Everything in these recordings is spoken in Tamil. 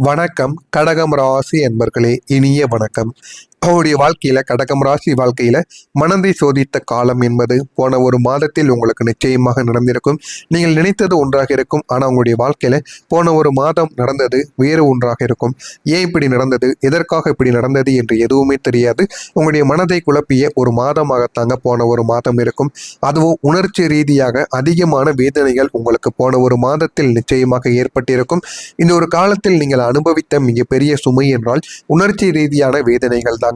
வணக்கம் கடகம் ராசி என்பர்களே, இனிய வணக்கம். அவருடைய வாழ்க்கையில கடகம் ராசி வாழ்க்கையில மனதை சோதித்த காலம் என்பது போன ஒரு மாதத்தில் உங்களுக்கு நிச்சயமாக நடந்திருக்கும். நீங்கள் நினைத்தது ஒன்றாக இருக்கும், ஆனா உங்களுடைய வாழ்க்கையில போன ஒரு மாதம் நடந்தது வேறு ஒன்றாக இருக்கும். ஏன் இப்படி நடந்தது, எதற்காக இப்படி நடந்தது என்று எதுவுமே தெரியாது. உங்களுடைய மனதை குழப்பிய ஒரு மாதமாகத்தாங்க போன ஒரு மாதம் இருக்கும். அதுவும் உணர்ச்சி ரீதியாக அதிகமான வேதனைகள் உங்களுக்கு போன ஒரு மாதத்தில் நிச்சயமாக ஏற்பட்டிருக்கும். இந்த ஒரு காலத்தில் நீங்கள் அனுபவித்த மிகப்பெரிய சுமை என்றால் உணர்ச்சி ரீதியான வேதனைகள் தாங்க.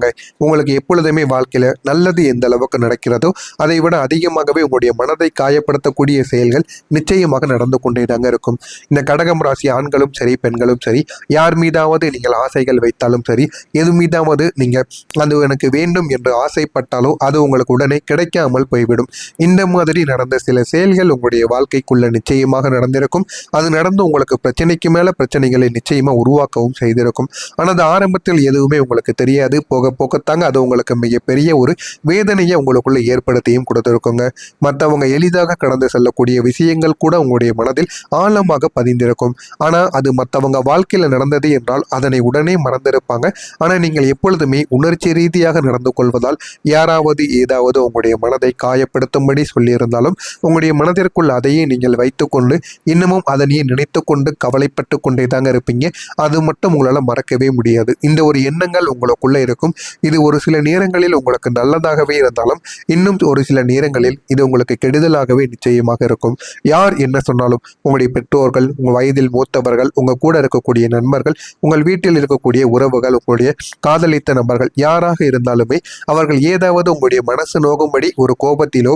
உங்களுக்கு எப்பொழுதுமே வாழ்க்கையில நல்லது எந்த அளவுக்கு நடக்கிறதோ அதை விட அதிகமாகவே உங்களுடைய மனதை காயப்படுத்தக்கூடிய செயல்கள் நிச்சயமாக நடந்து கொண்டே தாங்க இருக்கும். இந்த கடகம் ராசி ஆண்களும் சரி பெண்களும் சரி, யார் மீதாவது நீங்கள் ஆசைகள் வைத்தாலும் சரி, எது மீதாவது நீங்க அது எனக்கு வேண்டும் என்று ஆசைப்பட்டாலோ அது உங்களுக்கு உடனே கிடைக்காமல் போய்விடும். இந்த மாதிரி நடந்த சில செயல்கள் உங்களுடைய வாழ்க்கைக்குள்ள நிச்சயமாக நடந்திருக்கும். அது நடந்து உங்களுக்கு பிரச்சனைக்கு மேல பிரச்சனைகளை நிச்சயமா உருவாக்கவும் செய்திருக்கும். ஆனால் அது ஆரம்பத்தில் எதுவுமே உங்களுக்கு தெரியாது. போக போக்கத்தாங்க அது உங்களுக்கு மிகப்பெரிய ஒரு வேதனையை உங்களுக்குள்ள ஏற்படுத்தியும் கொடுத்திருக்குங்க. மற்றவங்க எளிதாக கடந்து செல்லக்கூடிய விஷயங்கள் கூட உங்களுடைய மனதில் ஆழமாக பதிந்திருக்கும். ஆனா அது மற்றவங்க வாழ்க்கையில நடந்தது என்றால் அதனை உடனே மறந்திருப்பாங்க. ஆனா நீங்கள் எப்பொழுதுமே உணர்ச்சி ரீதியாக நடந்து கொள்வதால் யாராவது ஏதாவது உங்களுடைய மனதை காயப்படுத்தும்படி சொல்லியிருந்தாலும் உங்களுடைய மனதிற்குள் அதையே நீங்கள் வைத்துக்கொண்டு இன்னமும் அதனையே நினைத்து கொண்டு கவலைப்பட்டு கொண்டே தாங்க இருப்பீங்க. அது மட்டும் உங்களால் மறக்கவே முடியாது. இந்த ஒரு எண்ணங்கள் உங்களுக்குள்ள இருக்கும். இது ஒரு சில நேரங்களில் உங்களுக்கு நல்லதாகவே இருந்தாலும் இன்னும் ஒரு சில நேரங்களில் இது உங்களுக்கு கெடுதலாகவே நிச்சயமாக இருக்கும். யார் என்ன சொன்னாலும் உங்களுடைய பெற்றோர்கள், உங்கள் வயதில் மூத்தவர்கள், உங்க கூட இருக்கக்கூடிய நண்பர்கள், உங்கள் வீட்டில் இருக்கக்கூடிய உறவுகள், உங்களுடைய காதலித்த நபர்கள் யாராக இருந்தாலுமே அவர்கள் ஏதாவது உங்களுடைய மனசு நோகும்படி ஒரு கோபத்திலோ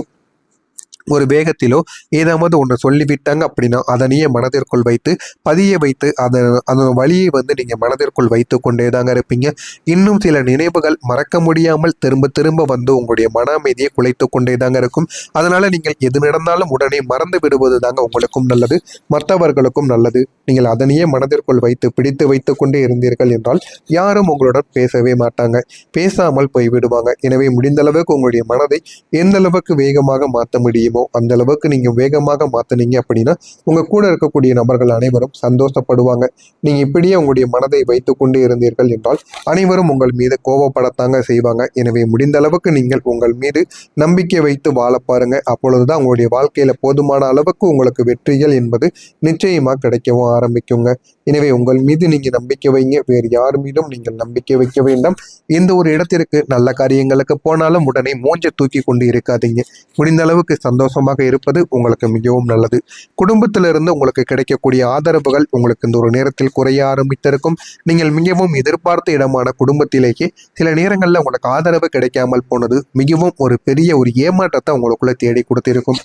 ஒரு வேகத்திலோ ஏதாவது ஒன்று சொல்லிவிட்டாங்க அப்படின்னா அதனையே மனதிற்குள் வைத்து பதிய வைத்து அதன் வழியை நீங்கள் மனதிற்குள் வைத்து கொண்டே தாங்க இருப்பீங்க. இன்னும் சில நினைவுகள் மறக்க முடியாமல் திரும்ப திரும்ப வந்து உங்களுடைய மன அமைதியை குலைத்து கொண்டே தாங்க இருக்கும். அதனால நீங்கள் எது நடந்தாலும் உடனே மறந்து விடுவது தாங்க உங்களுக்கும் நல்லது, மற்றவர்களுக்கும் நல்லது. நீங்கள் அதனையே மனதிற்குள் வைத்து பிடித்து வைத்து கொண்டே இருந்தீர்கள் என்றால் யாரும் உங்களுடன் பேசவே மாட்டாங்க, பேசாமல் போய்விடுவாங்க. எனவே முடிந்த அளவுக்கு உங்களுடைய மனதை எந்த அளவுக்கு வேகமாக மாற்ற முடியுமோ அந்த அளவுக்கு நீங்க வேகமாக மாத்தினீங்க அப்படின்னா உங்க கூட இருக்கக்கூடிய நபர்கள் அனைவரும் சந்தோஷப்படுவாங்க. நீங்க இப்படியே உங்களுடைய மனதை வைத்துக் கொண்டே இருந்தீர்கள் என்றால் அனைவரும் உங்கள் மீது கோபப்படத்தாங்க செய்வாங்க. எனவே முடிந்த அளவுக்கு நீங்கள் உங்கள் மீது நம்பிக்கை வைத்து வாழ பாருங்க. அப்பொழுதுதான் உங்களுடைய வாழ்க்கையில போதுமான அளவுக்கு உங்களுக்கு வெற்றிகள் என்பது நிச்சயமா கிடைக்கவும் ஆரம்பிக்குங்க. எனவே உங்கள் மீது நீங்க நம்பிக்கை வைங்க, வேறு யார் மீதும் நீங்கள் நம்பிக்கை வைக்க வேண்டாம். எந்த ஒரு இடத்திற்கு நல்ல காரியங்களுக்கு போனாலும் உடனே மூஞ்ச தூக்கி கொண்டு இருக்காதீங்க. முடிந்த அளவுக்கு சந்தோஷமாக இருப்பது உங்களுக்கு மிகவும் நல்லது. குடும்பத்திலிருந்து உங்களுக்கு கிடைக்கக்கூடிய ஆதரவுகள் உங்களுக்கு இந்த ஒரு நேரத்தில் குறைய ஆரம்பித்திருக்கும். நீங்கள் மிகவும் எதிர்பார்த்த இடமான குடும்பத்திலேயே சில நேரங்களில் உங்களுக்கு ஆதரவு கிடைக்காமல் போனது மிகவும் ஒரு பெரிய ஒரு ஏமாற்றத்தை உங்களுக்குள்ள தேடி கொடுத்திருக்கும்.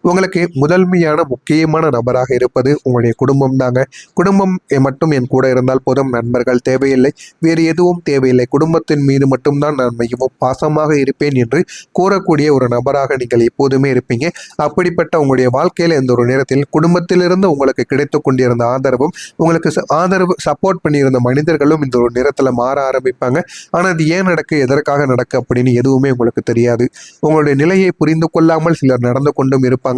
உங்களுக்கு முதன்மையான முக்கியமான நபராக இருப்பது உங்களுடைய குடும்பம் தாங்க. குடும்பம் மட்டும் என் கூட இருந்தால் போதும், நண்பர்கள் தேவையில்லை, வேறு எதுவும் தேவையில்லை, குடும்பத்தின் மீது மட்டும்தான் நான் மிகவும் பாசமாக இருப்பேன் என்று கூறக்கூடிய ஒரு நபராக நீங்கள் எப்போதுமே இருப்பீங்க. அப்படிப்பட்ட உங்களுடைய வாழ்க்கையில இந்த ஒரு நேரத்தில் குடும்பத்திலிருந்து உங்களுக்கு கிடைத்து கொண்டிருந்த ஆதரவும் உங்களுக்கு ஆதரவு சப்போர்ட் பண்ணியிருந்த மனிதர்களும் இந்த ஒரு நேரத்தில் மாற ஆரம்பிப்பாங்க. ஆனால் அது ஏன் நடக்கு, எதற்காக நடக்கு அப்படின்னு எதுவுமே உங்களுக்கு தெரியாது. உங்களுடைய நிலையை புரிந்து கொள்ளாமல் சிலர் நடந்து கொண்டும் இருப்பாங்க.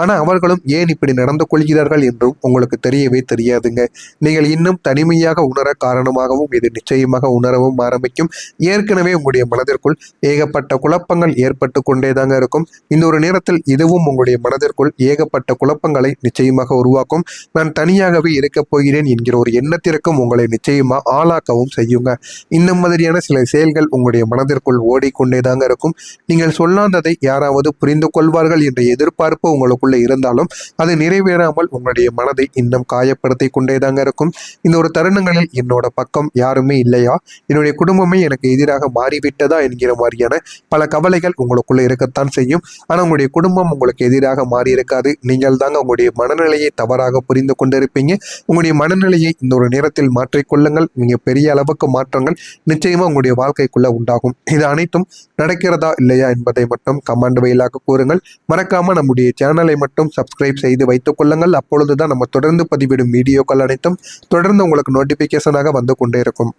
ஆனா அவர்களும் ஏன் இப்படி நடந்து கொள்கிறார்கள் என்றும் உங்களுக்கு தெரியவே தெரியாதுங்க. நீங்கள் இன்னும் தனிமையாக உணர காரணமாகவும் இது நிச்சயமாக உணரவும் ஆரம்பிக்கும். ஏற்கனவே உங்களுடைய மனதிற்குள் ஏகப்பட்ட குழப்பங்கள் ஏற்பட்டு கொண்டேதாங்க இருக்கும். இந்த ஒரு நேரத்தில் இதுவும் உங்களுடைய மனதிற்குள் ஏகப்பட்ட குழப்பங்களை நிச்சயமாக உருவாக்கும். நான் தனியாகவே இருக்கப் போகிறேன் என்கிற ஒரு எண்ணத்திற்கும் உங்களை நிச்சயமா ஆளாக்கவும் செய்யுங்க. இந்த மாதிரியான சில செயல்கள் உங்களுடைய மனதிற்குள் ஓடிக்கொண்டேதாங்க இருக்கும். நீங்கள் சொல்லாததை யாராவது புரிந்து கொள்வார்கள் என்ற எதிர்பார்ப்பு உங்களுக்குள்ள இருந்தாலும் அது நிறைவேறாமல் உங்களுடைய மனதை இன்னும் காயப்படுத்தி கொண்டேதாங்க இருக்கும். இந்த ஒரு தருணங்களில் என்னோட பக்கம் யாருமே இல்லையா, என்னுடைய குடும்பமே எனக்கு எதிராக மாறிவிட்டதா என்கிற மாதிரியான பல கவலைகள் உங்களுக்குள்ள இருக்கத்தான் செய்யும். ஆனா உங்களுடைய குடும்பம் உங்களுக்கு எதிராக மாறி இருக்காது. நீங்கள் தாங்க உங்களுடைய மனநிலையை தவறாக புரிந்து கொண்டிருப்பீங்க. உங்களுடைய மனநிலையை இந்த ஒரு நேரத்தில் மாற்றிக்கொள்ளுங்கள். நீங்க பெரிய அளவுக்கு மாற்றங்கள் நிச்சயமா உங்களுடைய வாழ்க்கைக்குள்ள உண்டாகும். இது அனைத்தும் நடக்கிறதா இல்லையா என்பதை மட்டும் கமெண்ட் வழியாக கூறுங்கள். மறக்காம நம்முடைய சேனலை மட்டும் சப்ஸ்கிரைப் செய்து வைத்துக் கொள்ளுங்கள். அப்பொழுதுதான் நம்ம தொடர்ந்து பதிவிடும் வீடியோக்கள் அனைத்தும் தொடர்ந்து உங்களுக்கு நோட்டிபிகேஷனாக வந்து கொண்டே இருக்கும்.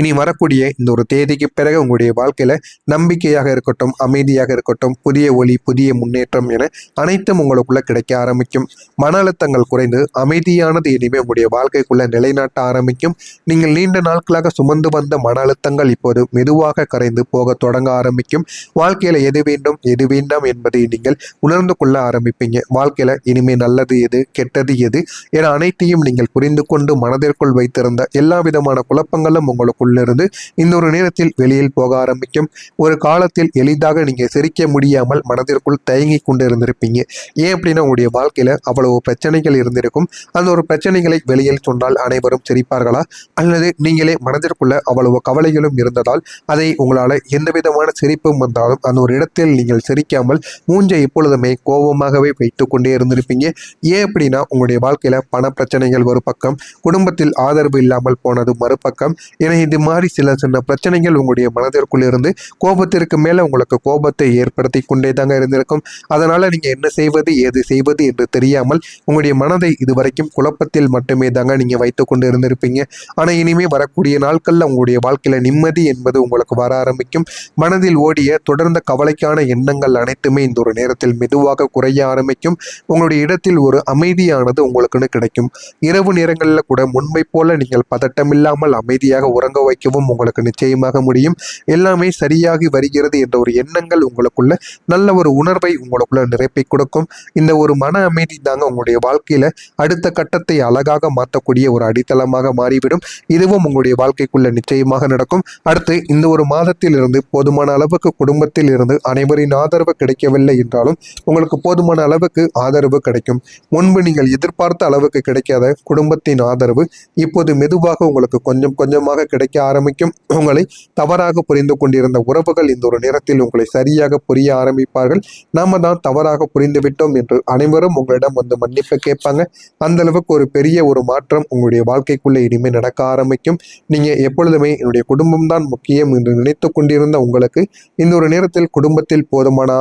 இனி வரக்கூடிய இந்த ஒரு தேதிக்கு பிறகு உங்களுடைய வாழ்க்கையில நம்பிக்கையாக இருக்கட்டும், அமைதியாக இருக்கட்டும், புதிய ஒளி, புதிய முன்னேற்றம் என அனைத்தும் உங்களுக்குள்ள கிடைக்க ஆரம்பிக்கும். மன அழுத்தங்கள் குறைந்து அமைதியானது இனிமே உங்களுடைய வாழ்க்கைக்குள்ள நிலைநாட்ட ஆரம்பிக்கும். நீங்கள் நீண்ட நாட்களாக சுமந்து வந்த மன அழுத்தங்கள் இப்போது மெதுவாக கரைந்து போக தொடங்க ஆரம்பிக்கும். வாழ்க்கையில எது வேண்டும் எது வேண்டாம் என்பதை நீங்கள் உணர்ந்து கொள்ள ஆரம்பிப்பீங்க. வாழ்க்கையில இனிமே நல்லது எது, கெட்டது எது என அனைத்தையும் நீங்கள் புரிந்து கொண்டு மனதிற்குள் வைத்திருந்த எல்லா விதமான குழப்பங்களும் உங்களுக்குள்ளிருந்து இந்த ஒரு நேரத்தில் வெளியில் போக ஆரம்பிக்கும். ஒரு காலத்தில் எளிதாக நீங்க சிரிக்க முடியாமல் மனதிற்குள் தயங்கி கொண்டு இருந்திருப்பீங்க. ஏன் அப்படின்னா உங்களுடைய வாழ்க்கையில அவ்வளவு பிரச்சனைகள் இருந்திருக்கும். அந்த ஒரு பிரச்சனைகளை வெளியில் சொன்னால் அனைவரும் சிரிப்பார்களா, அல்லது நீங்களே மனதிற்குள்ள அவ்வளவு கவலைகளும் இருந்ததால் அதை உங்களால எந்த விதமான சிரிப்பும் வந்தாலும் அந்த ஒரு இடத்தில் நீங்கள் சிரிக்காமல் மூஞ்சை எப்பொழுதுமே கோபமாகவே வைத்து கொண்டே இருந்திருப்பீங்க. ஏன் அப்படின்னா உங்களுடைய வாழ்க்கையில பண பிரச்சனைகள் ஒரு பக்கம், குடும்பத்தில் ஆதரவு இல்லாமல் போனது மறுபக்கம் என இது மாதிரி சின்ன பிரச்சனைகள் உங்களுடைய மனதிற்குள் இருந்து கோபத்திற்கு மேல உங்களுக்கு கோபத்தை ஏற்படுத்தி கொண்டே தாங்க இருந்திருக்கும். அதனால நீங்க என்ன செய்வது ஏது செய்வது என்று தெரியாமல் உங்களுடைய மனதை இதுவரைக்கும் குழப்பத்தில் மட்டுமே தாங்க நீங்க வைத்துக் கொண்டு இருந்திருப்பீங்க. ஆனா இனிமே வரக்கூடிய நாட்கள்ல உங்களுடைய வாழ்க்கையில நிம்மதி என்பது உங்களுக்கு வர ஆரம்பிக்கும். மனதில் ஓடிய தொடர்ந்த கவலைக்கான எண்ணங்கள் அனைத்துமே இந்த ஒரு நேரத்தில் மெதுவாக குறைய ஆரம்பிக்கும். உங்களுடைய இடத்தில் ஒரு அமைதியானது உங்களுக்குன்னு கிடைக்கும். இரவு நேரங்களில் கூட முன்பை போல நீங்கள் பதட்டமில்லாமல் அமைதியாக உறங்க வைக்கவும் உங்களுக்கு நிச்சயமாக முடியும். எல்லாமே சரியாகி வருகிறது என்ற ஒரு எண்ணங்கள் உங்களுக்குள்ள நல்ல ஒரு உணர்வை உங்களுக்குள்ள நிரப்பிக் கொடுக்கும். இந்த ஒரு மன அமைதி தாங்க உங்களுடைய வாழ்க்கையில அடுத்த கட்டத்தை அழகாக மாற்றக்கூடிய ஒரு அடித்தளமாக மாறிவிடும். இதுவும் உங்களுடைய வாழ்க்கைக்குள்ள நிச்சயமாக நடக்கும். அடுத்து இந்த ஒரு மாதத்தில் இருந்து போதுமான அளவுக்கு குடும்பத்தில் இருந்து அனைவரின் ஆதரவு கிடைக்கவில்லை என்றாலும் உங்களுக்கு போதுமான அளவுக்கு ஆதரவு கிடைக்கும். முன்பு நீங்கள் எதிர்பார்த்த அளவுக்கு கிடைக்காத குடும்பத்தின் ஆதரவு இப்போது மெதுவாக உங்களுக்கு கொஞ்சம் கொஞ்சமாக கிடைக்க ஆரம்பிக்கும். உங்களை தவறாக புரிந்து கொண்டிருந்த உறவுகள் இந்த ஒரு நேரத்தில் உங்களை சரியாக புரிய ஆரம்பிப்பார்கள். நாம தான் தவறாக புரிந்து விட்டோம் என்று அனைவரும் உங்களிடம் வந்து மன்னிப்பு கேட்பாங்க. அந்த அளவுக்கு ஒரு பெரிய ஒரு மாற்றம் உங்களுடைய வாழ்க்கைக்குள்ளே இனிமே நடக்க ஆரம்பிக்கும். நீங்க எப்பொழுதுமே என்னுடைய குடும்பம் தான் முக்கியம் என்று நினைத்து கொண்டிருந்த உங்களுக்கு இந்த ஒரு நேரத்தில் குடும்பத்தில் போதுமான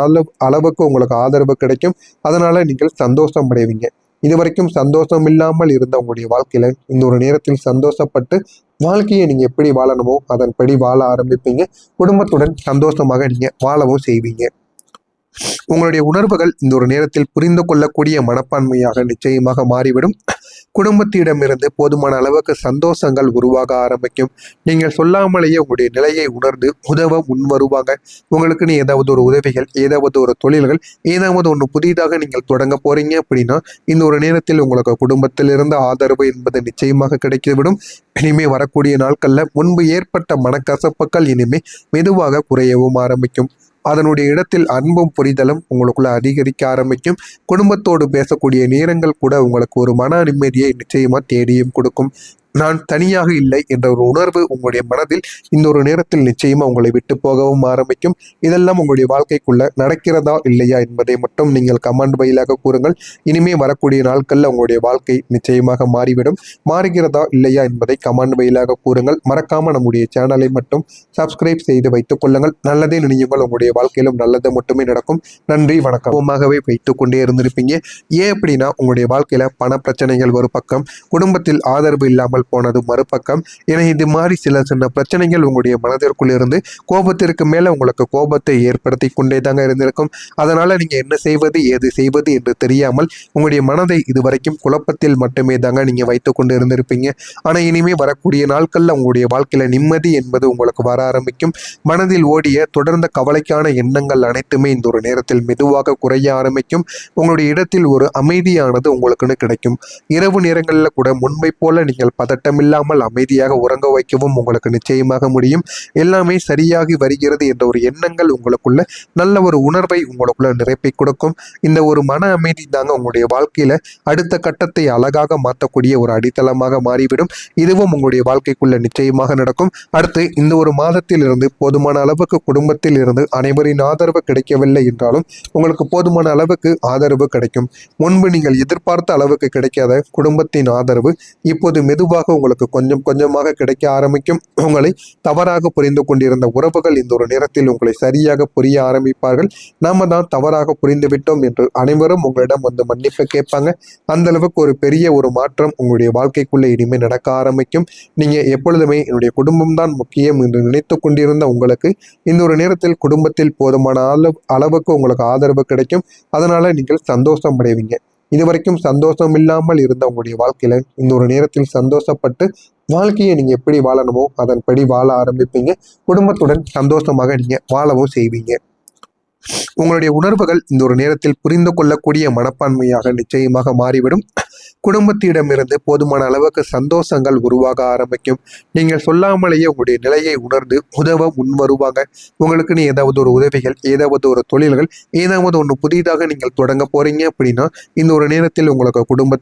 அளவுக்கு உங்களுக்கு ஆதரவு கிடைக்கும். அதனால நீங்கள் சந்தோஷம் அடைவீங்க. இதுவரைக்கும் சந்தோஷம் இல்லாமல் இருந்த உங்களுடைய வாழ்க்கையில இந்த ஒரு நேரத்தில் சந்தோஷப்பட்டு வாழ்க்கையை நீங்க எப்படி வாழணுமோ அதன்படி வாழ ஆரம்பிப்பீங்க. குடும்பத்துடன் சந்தோஷமாக நீங்க வாழவும் செய்வீங்க. உங்களுடைய உணர்வுகள் இந்த ஒரு நேரத்தில் புரிந்து கொள்ளக்கூடிய மனப்பான்மையாக நிச்சயமாக மாறிவிடும். குடும்பத்திடமிருந்து போதுமான அளவுக்கு சந்தோஷங்கள் உருவாக ஆரம்பிக்கும். நீங்கள் சொல்லாமலேயே உங்களுடைய நிலையை உணர்ந்து உதவ முன் வருவாங்க. உங்களுக்குன்னு ஏதாவது ஒரு உதவிகள், ஏதாவது ஒரு தொழில்கள், ஏதாவது ஒன்று புதிதாக நீங்கள் தொடங்க போறீங்க அப்படின்னா இந்த ஒரு நேரத்தில் உங்களுக்கு குடும்பத்தில் இருந்த ஆதரவு என்பது நிச்சயமாக கிடைத்துவிடும். இனிமே வரக்கூடிய நாட்கள்ல முன்பு ஏற்பட்ட மனக்கசப்புகள் இனிமே மெதுவாக குறையவும் ஆரம்பிக்கும். அதனுடைய இடத்தில் அன்பும் புரிதலும் உங்களுக்குள்ள அதிகரிக்க ஆரம்பிக்கும். குடும்பத்தோடு பேசக்கூடிய நேரங்கள் கூட உங்களுக்கு ஒரு மன நிம்மதியை நிச்சயமா தேடியும் கொடுக்கும். நான் தனியாக இல்லை என்ற ஒரு உணர்வு உங்களுடைய மனதில் இந்த ஒரு நேரத்தில் நிச்சயமா உங்களை விட்டு போகவும் ஆரம்பிக்கும். இதெல்லாம் உங்களுடைய வாழ்க்கைக்குள்ள நடக்கிறதா இல்லையா என்பதை மட்டும் நீங்கள் கமெண்ட் வாயிலாக கூறுங்கள். இனிமே வரக்கூடிய நாட்கள்ல உங்களுடைய வாழ்க்கை நிச்சயமாக மாறிவிடும். மாறுகிறதா இல்லையா என்பதை கமெண்ட் வாயிலாக கூறுங்கள். மறக்காம நம்முடைய சேனலை மட்டும் சப்ஸ்கிரைப் செய்து வைத்துக் கொள்ளுங்கள். நல்லதே நினையுங்கள், உங்களுடைய வாழ்க்கையிலும் நல்லது மட்டுமே நடக்கும். நன்றி, வணக்கம். வைத்துக் கொண்டே இருந்திருப்பீங்க. ஏன் அப்படின்னா உங்களுடைய வாழ்க்கையில பண பிரச்சனைகள் ஒரு பக்கம், குடும்பத்தில் ஆதரவு இல்லாமல் போனது மறுபக்கம் என இது மாதிரி சின்ன பிரச்சனைகள் உங்களுடைய மனதிற்குள் இருந்து கோபத்திற்கு மேல உங்களுக்கு கோபத்தை ஏற்படுத்தி கொண்டே தாங்க இருந்திருக்கும். அதனால நீங்க என்ன செய்வது ஏது செய்வது என்று தெரியாமல் உங்களுடைய மனதை இதுவரைக்கும் குழப்பத்தில் மட்டுமே தாங்க நீங்க வைத்துக் கொண்டு இருந்திருப்பீங்க. ஆனா இனிமே வரக்கூடிய நாட்கள்ல உங்களுடைய வாழ்க்கையில நிம்மதி என்பது உங்களுக்கு வர ஆரம்பிக்கும். மனதில் ஓடிய தொடர்ந்த கவலைக்கான எண்ணங்கள் அனைத்துமே இந்த ஒரு நேரத்தில் மெதுவாக குறைய ஆரம்பிக்கும். உங்களுடைய இடத்தில் ஒரு அமைதியானது உங்களுக்குன்னு கிடைக்கும். இரவு நேரங்களில் கூட முன்பை போல நீங்கள் பதட்டமில்லாமல் அமைதியாக உறங்க வைக்கவும் உங்களுக்கு நிச்சயமாக முடியும். எல்லாமே சரியாகி வருகிறது என்ற ஒரு எண்ணங்கள் உங்களுக்குள்ள நல்ல ஒரு உணர்வை உங்களுக்குள்ள நிரப்பிக் கொடுக்கும். இந்த ஒரு மன அமைதி தாங்க உங்களுடைய வாழ்க்கையில அடுத்த கட்டத்தை அழகாக மாற்றக்கூடிய ஒரு அடித்தளமாக மாறிவிடும். இதுவும் உங்களுடைய வாழ்க்கைக்குள்ள நிச்சயமாக நடக்கும். அடுத்து இந்த ஒரு மாதத்தில் இருந்து போதுமான அளவுக்கு குடும்பத்தில் இருந்து அனைவரின் ஆதரவு கிடைக்கவில்லை என்றாலும் உங்களுக்கு போதுமான அளவுக்கு ஆதரவு கிடைக்கும். முன்பு நீங்கள் எதிர்பார்த்த அளவுக்கு கிடைக்காத குடும்பத்தின் ஆதரவு இப்போது மெதுவாக பொறுப்பாக உங்களுக்கு கொஞ்சம் கொஞ்சமாக கிடைக்க ஆரம்பிக்கும். உங்களை தவறாக புரிந்து கொண்டிருந்த உறவுகள் இந்த ஒரு நேரத்தில் உங்களை சரியாக புரிய ஆரம்பிப்பார்கள். நாம தான் தவறாக புரிந்து விட்டோம் என்று அனைவரும் உங்களிடம் வந்து மன்னிப்பு கேட்பாங்க. அந்த அளவுக்கு ஒரு பெரிய ஒரு மாற்றம் உங்களுடைய வாழ்க்கைக்குள்ளே இனிமே நடக்க ஆரம்பிக்கும். நீங்க எப்பொழுதுமே என்னுடைய குடும்பம் தான் முக்கியம் என்று நினைத்து கொண்டிருந்த உங்களுக்கு இந்த ஒரு நேரத்தில் குடும்பத்தில் போதுமான அளவுக்கு உங்களுக்கு ஆதரவு கிடைக்கும். அதனால நீங்கள் சந்தோஷம் அடைவீங்க. இதுவரைக்கும் சந்தோஷம் இல்லாமல் இருந்த உங்களுடைய வாழ்க்கையில இந்த ஒரு நேரத்தில் சந்தோஷப்பட்டு வாழ்க்கையை நீங்க எப்படி வாழணுமோ அதன்படி வாழ ஆரம்பிப்பீங்க. குடும்பத்துடன் சந்தோஷமாக நீங்க வாழவும் செய்வீங்க. உங்களுடைய உணர்வுகள் இந்த ஒரு நேரத்தில் புரிந்து கொள்ளக்கூடிய மனப்பான்மையாக நிச்சயமாக மாறிவிடும். குடும்பத்திடமிருந்து போதுமான அளவுக்கு சந்தோஷங்கள் உருவாக ஆரம்பிக்கும். நீங்கள் சொல்லாமலேயே உங்களுடைய நிலையை உணர்ந்து உதவ முன் வருவாங்க. உங்களுக்குன்னு ஏதாவது ஒரு உதவிகள், ஏதாவது ஒரு தொழில்கள், ஏதாவது ஒன்று புதிதாக நீங்கள் தொடங்க போறீங்க அப்படின்னா இந்த ஒரு நேரத்தில் உங்களுக்கு குடும்பத்தில்